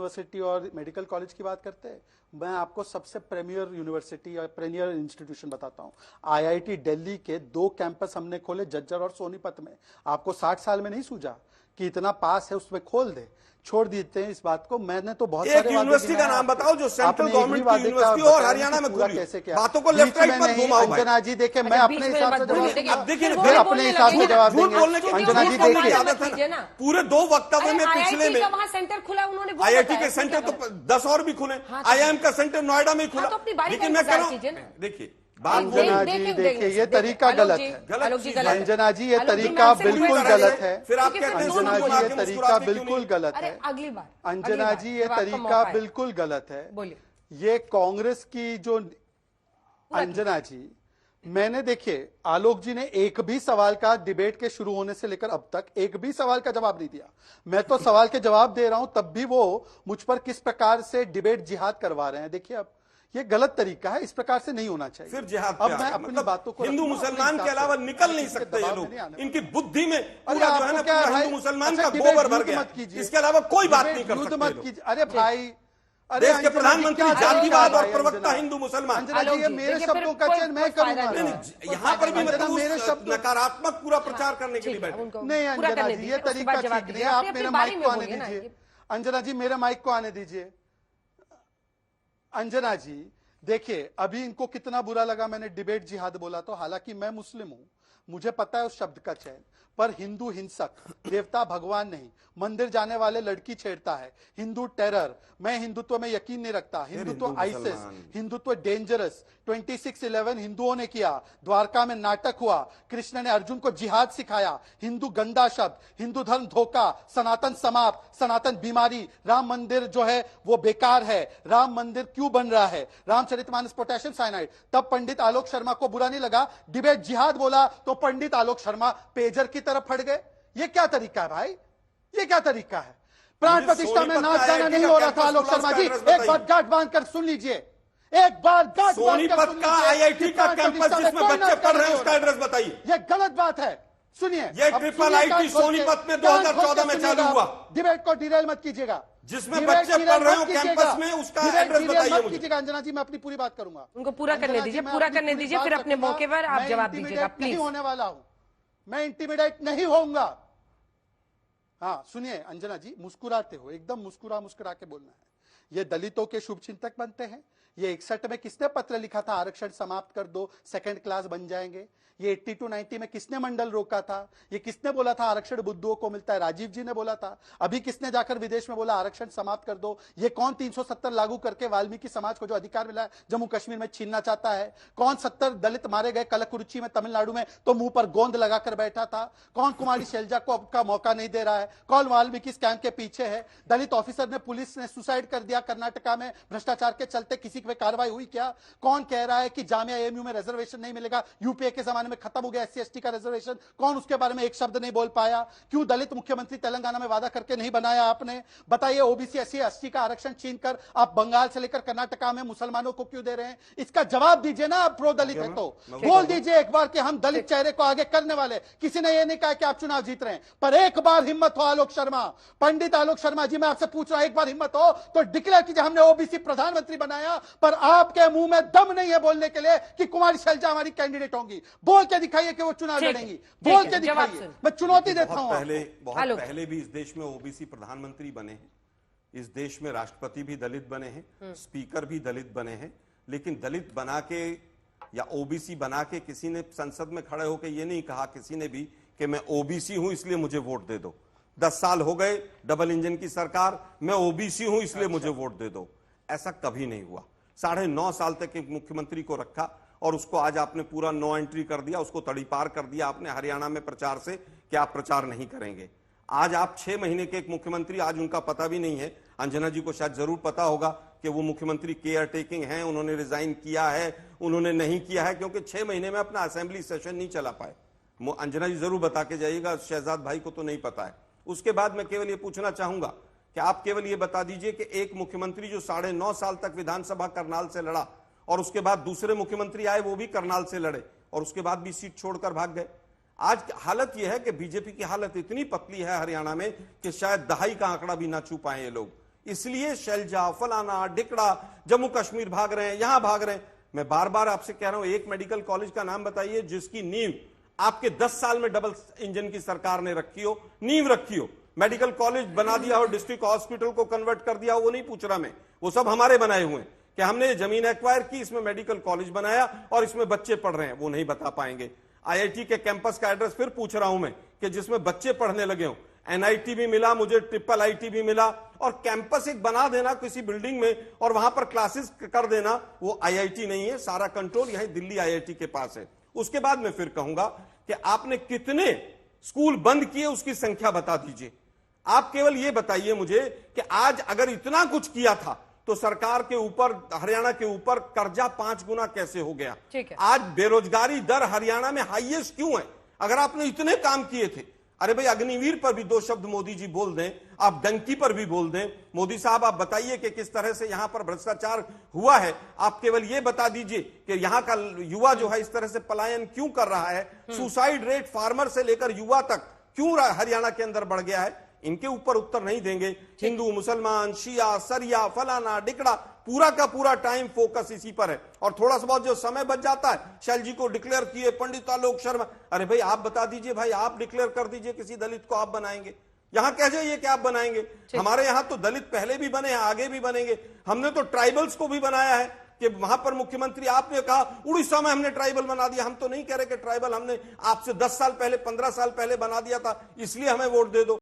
University और medical college की बात करते हैं, मैं आपको सबसे प्रीमियर यूनिवर्सिटी या प्रीमियर इंस्टीट्यूशन बताता हूं। आईआईटी दिल्ली के 2 कैंपस हमने खोले, झज्जर और सोनीपत में। आपको 60 साल में नहीं सूझा कि इतना पास है उसमें खोल दे? छोड़ देते हैं इस बात को। मैंने तो बहुत सारे यूनिवर्सिटी का नाम बताओ जो सेंट्रल गवर्नमेंट की यूनिवर्सिटी हो और हरियाणा में खुली। बातों को लेफ्ट राइट मत घुमाओ भाई। अंजना जी देखिए, मैं अपने हिसाब से जवाब दूंगा। फिर अपने हिसाब से जवाब देंगे। अंजना जी देखिए, पूरे 2 वक्तव्य में पिछले में वहां सेंटर खुला, उन्होंने आईआईटी के सेंटर तो 10 और भी खुले, आईआईएम का सेंटर नोएडा में खुला। लेकिन मैं कह रहा हूं, देखिए अंजना जी देखिए, ये तरीका गलत है। अंजना जी ये तरीका बिल्कुल गलत है। फिर आप कहते हैं अंजना जी ये तरीका बिल्कुल गलत है। अगली बार अंजना जी ये तरीका बिल्कुल गलत है। ये कांग्रेस की जो अंजना जी, मैंने देखिए आलोक जी ने एक भी सवाल का डिबेट के शुरू होने से लेकर अब तक एक भी सवाल का जवाब नहीं दिया। मैं तो सवाल के जवाब दे रहा हूं, तब भी वो मुझ पर किस प्रकार से डिबेट जिहाद करवा रहे हैं। देखिए अब ये गलत तरीका है, इस प्रकार से नहीं होना चाहिए। फिर जिहाद अब मैं अपनी बातों को, हिंदू मुसलमान के अलावा निकल नहीं सकते ये लोग। इनकी बुद्धि में पूरा जो है ना, पूरा हिंदू मुसलमान का गोबर भर गया। इसके अलावा कोई बात नहीं कर सकते। अरे भाई, देश के प्रधानमंत्री जातिवाद और प्रवक्ता हिंदू मुसलमान। ये मेरे शब्दों का चयन मैं करूंगा। यहाँ पर भी मतलब मेरे शब्द नकारात्मक पूरा प्रचार करने के लिए बैठे नहीं। अंजना जी ये तरीका ठीक नहीं है। आप मेरे माइक को आने दीजिए। अंजना जी मेरे माइक को आने दीजिए। अंजना जी देखिए, अभी इनको कितना बुरा लगा मैंने डिबेट जिहाद बोला तो। हालांकि मैं मुस्लिम हूं, मुझे पता है उस शब्द का चयन, पर हिंदू हिंसक, देवता भगवान नहीं, मंदिर जाने वाले लड़की छेड़ता है, हिंदू टेरर, मैं हिंदुत्व में यकीन नहीं रखता, हिंदुत्व आइसिस, हिंदुत्व डेंजरस, 26/11 हिंदुओं ने किया, द्वारका में नाटक हुआ, कृष्ण ने अर्जुन को जिहाद सिखाया, हिंदू गंदा शब्द, हिंदू धर्म धोखा, सनातन समाप्त, सनातन बीमारी, राम मंदिर जो है वो बेकार है, राम मंदिर क्यों बन रहा है, रामचरितमानस पोटेशियम साइनाइड। तब पंडित आलोक शर्मा को बुरा नहीं लगा, डिबेट जिहाद बोला तो पंडित आलोक शर्मा पेजर की तरफ फट गए। ये क्या तरीका है भाई? ये क्या तरीका है? प्राण प्रतिष्ठा में नाच गाना नहीं हो रहा था आलोक शर्मा जी, एक बार गांठ बांधकर सुन लीजिए, एक बार गांठ सोनीपत का आईआईटी का कैंपस जिसमें बच्चे पढ़ रहे हैं उसका एड्रेस बताइए। ये गलत बात है, सुनिए। ये ट्रिपल आईटी सोनीपत में 2014 में चालू हुआ। डिबेट को डिरेल मत कीजिएगा, जिसमें बच्चे पढ़ रहे हो कैंपस में, उसका एड्रेस बताइए मुझे। कीजिएगा अंजना जी, मैं अपनी पूरी बात करूंगा। उनको पूरा करने दीजिए, पूरा करने दीजिए, फिर अपने मौके पर आप जवाब दीजिएगा प्लीज। नहीं होने वाला हूं मैं, इंटिमिडेट नहीं होऊंगा। हाँ सुनिए अंजना जी, मुस्कुराते हो, एकदम मुस्कुरा के बोलना है। ये दलितों के शुभ चिंतक बनते हैं। ये 61 में किसने पत्र लिखा था, आरक्षण समाप्त कर दो, सेकंड क्लास बन जाएंगे। ये 82-90 में किसने मंडल रोका था? ये किसने बोला था आरक्षण बुद्धुओं को मिलता है? राजीव जी ने बोला था। अभी किसने जाकर विदेश में बोला आरक्षण समाप्त कर दो? ये कौन 370 लागू करके वाल्मीकि समाज को जो अधिकार मिला है जम्मू कश्मीर में छीनना चाहता है? कौन 70 दलित मारे गए कलकुरुचि में तमिलनाडु में तो मुंह पर गोंद लगाकर बैठा था? कौन कुमारी शैलजा को अब का मौका नहीं दे रहा है? कौन वाल्मीकि स्कैम के पीछे है? दलित ऑफिसर ने, पुलिस ने सुसाइड कर दिया कर्नाटका में भ्रष्टाचार के चलते, किसी पे कार्रवाई हुई क्या? कौन कह रहा है कि जामिया एएमयू में रिजर्वेशन नहीं मिलेगा, यूपीए के जमाने में खत्म हो गया SC/ST का रिजर्वेशन? कौन उसके बारे में एक शब्द नहीं बोल पाया? क्यों दलित मुख्यमंत्री तेलंगाना में वादा करके नहीं बनाया आपने? बताइए, ओबीसी SC/ST का आरक्षण छीनकर आप बंगाल से लेकर कर्नाटका में मुसलमानों को क्यों दे रहे हैं? इसका जवाब दीजिए ना। आप प्रो दलित है तो बोल दीजिए एक बार कि हम दलित चेहरे को आगे करने वाले। किसी ने यह नहीं कहा कि आप चुनाव जीत रहे हैं, पर एक बार हिम्मत हो आलोक शर्मा, पंडित आलोक शर्मा जी, मैं आपसे पूछ रहा हूं, एक बार हिम्मत हो तो डिक्लेयर कीजिए हमने ओबीसी प्रधानमंत्री बनाया, पर आपके मुंह में दम नहीं है बोलने के लिए कि कुमारी शैलजा हमारी कैंडिडेट होंगी। बोल के दिखाइए कि वो चुनाव लड़ेंगी, बोल के दिखाइए। मैं चुनौती देता हूं। बहुत पहले भी इस देश में ओबीसी प्रधानमंत्री बने हैं, इस देश में राष्ट्रपति भी दलित बने हैं, स्पीकर भी दलित बने हैं, लेकिन दलित बना के या ओबीसी बना के किसी ने संसद में खड़े होकर यह नहीं कहा किसी ने भी कि मैं ओबीसी हूं इसलिए मुझे वोट दे दो। 10 साल हो गए डबल इंजन की सरकार, मैं ओबीसी हूं इसलिए मुझे वोट दे दो, ऐसा कभी नहीं हुआ। 9.5 साल तक एक मुख्यमंत्री को रखा और उसको आज आपने पूरा नो एंट्री कर दिया, उसको तड़ीपार कर दिया आपने हरियाणा में प्रचार से कि आप प्रचार नहीं करेंगे। आज आप 6 महीने के एक मुख्यमंत्री, आज उनका पता भी नहीं है। अंजना जी को शायद जरूर पता होगा कि वो मुख्यमंत्री केयर टेकिंग हैं, उन्होंने रिजाइन किया है, उन्होंने नहीं किया है, क्योंकि 6 महीने में अपना असेंबली सेशन नहीं चला पाए। अंजना जी जरूर बता के जाइएगा, शहजाद भाई को तो नहीं पता है। उसके बाद मैं केवल ये पूछना चाहूंगा कि आप केवल ये बता दीजिए कि एक मुख्यमंत्री जो 9.5 साल तक विधानसभा करनाल से लड़ा और उसके बाद दूसरे मुख्यमंत्री आए वो भी करनाल से लड़े और उसके बाद भी सीट छोड़कर भाग गए। आज हालत यह है कि बीजेपी की हालत इतनी पतली है हरियाणा में कि शायद दहाई का आंकड़ा भी ना छू पाए ये लोग। इसलिए शैलजा, फलाना, डिकड़ा, जम्मू कश्मीर भाग रहे हैं, यहां भाग रहे हैं। मैं बार बार आपसे कह रहा हूं, एक मेडिकल कॉलेज का नाम बताइए जिसकी नींव आपके 10 साल में डबल इंजन की सरकार ने रखी हो, नींव रखी हो, मेडिकल कॉलेज बना दिया हो, डिस्ट्रिक्ट हॉस्पिटल को कन्वर्ट कर दिया हो, वो नहीं पूछ रहा मैं, वो सब हमारे बनाए हुए हैं कि हमने जमीन एक्वायर की, इसमें मेडिकल कॉलेज बनाया और इसमें बच्चे पढ़ रहे हैं, वो नहीं बता पाएंगे। आईआईटी के कैंपस का एड्रेस फिर पूछ रहा हूं मैं कि जिसमें बच्चे पढ़ने लगे हो, एनआईटी भी मिला मुझे, ट्रिपल आईटी भी मिला, और कैंपस एक बना देना किसी बिल्डिंग में और वहां पर क्लासेस कर देना, वो आईआईटी नहीं है। सारा कंट्रोल यही दिल्ली आईआईटी के पास है। उसके बाद मैं फिर कहूंगा कि आपने कितने स्कूल बंद किए उसकी संख्या बता दीजिए। आप केवल यह बताइए मुझे कि आज अगर इतना कुछ किया था तो सरकार के ऊपर, हरियाणा के ऊपर कर्जा 5 गुना कैसे हो गया? ठीक है। आज बेरोजगारी दर हरियाणा में हाईएस्ट क्यों है? अगर आपने इतने काम किए थे, अरे भाई अग्निवीर पर भी 2 शब्द मोदी जी बोल दें, आप डंकी पर भी बोल दें। मोदी साहब आप बताइए कि किस तरह से यहां पर भ्रष्टाचार हुआ है। आप केवल यह बता दीजिए कि यहां का युवा जो है इस तरह से पलायन क्यों कर रहा है, सुसाइड रेट फार्मर से लेकर युवा तक क्यों हरियाणा के अंदर बढ़ गया है। इनके ऊपर उत्तर नहीं देंगे। हिंदू, मुसलमान, शिया, सरिया, फलाना, डिकड़ा, पूरा का पूरा टाइम फोकस इसी पर है। और थोड़ा सा बहुत जो समय बच जाता है, शैल जी को डिक्लेयर किए, पंडित आलोक शर्मा, अरे भाई आप बता दीजिए, भाई आप डिक्लेयर कर दीजिए किसी दलित को आप बनाएंगे, यहां कह जाइए कि आप बनाएंगे। हमारे यहां तो दलित पहले भी बने हैं, आगे भी बनेंगे। हमने तो ट्राइबल्स को भी बनाया है कि वहां पर मुख्यमंत्री आपने कहा उड़ीसा में हमने ट्राइबल बना दिया। हम तो नहीं कह रहे कि ट्राइबल हमने आपसे 10 साल पहले, 15 साल पहले बना दिया था, इसलिए हमें वोट दे दो।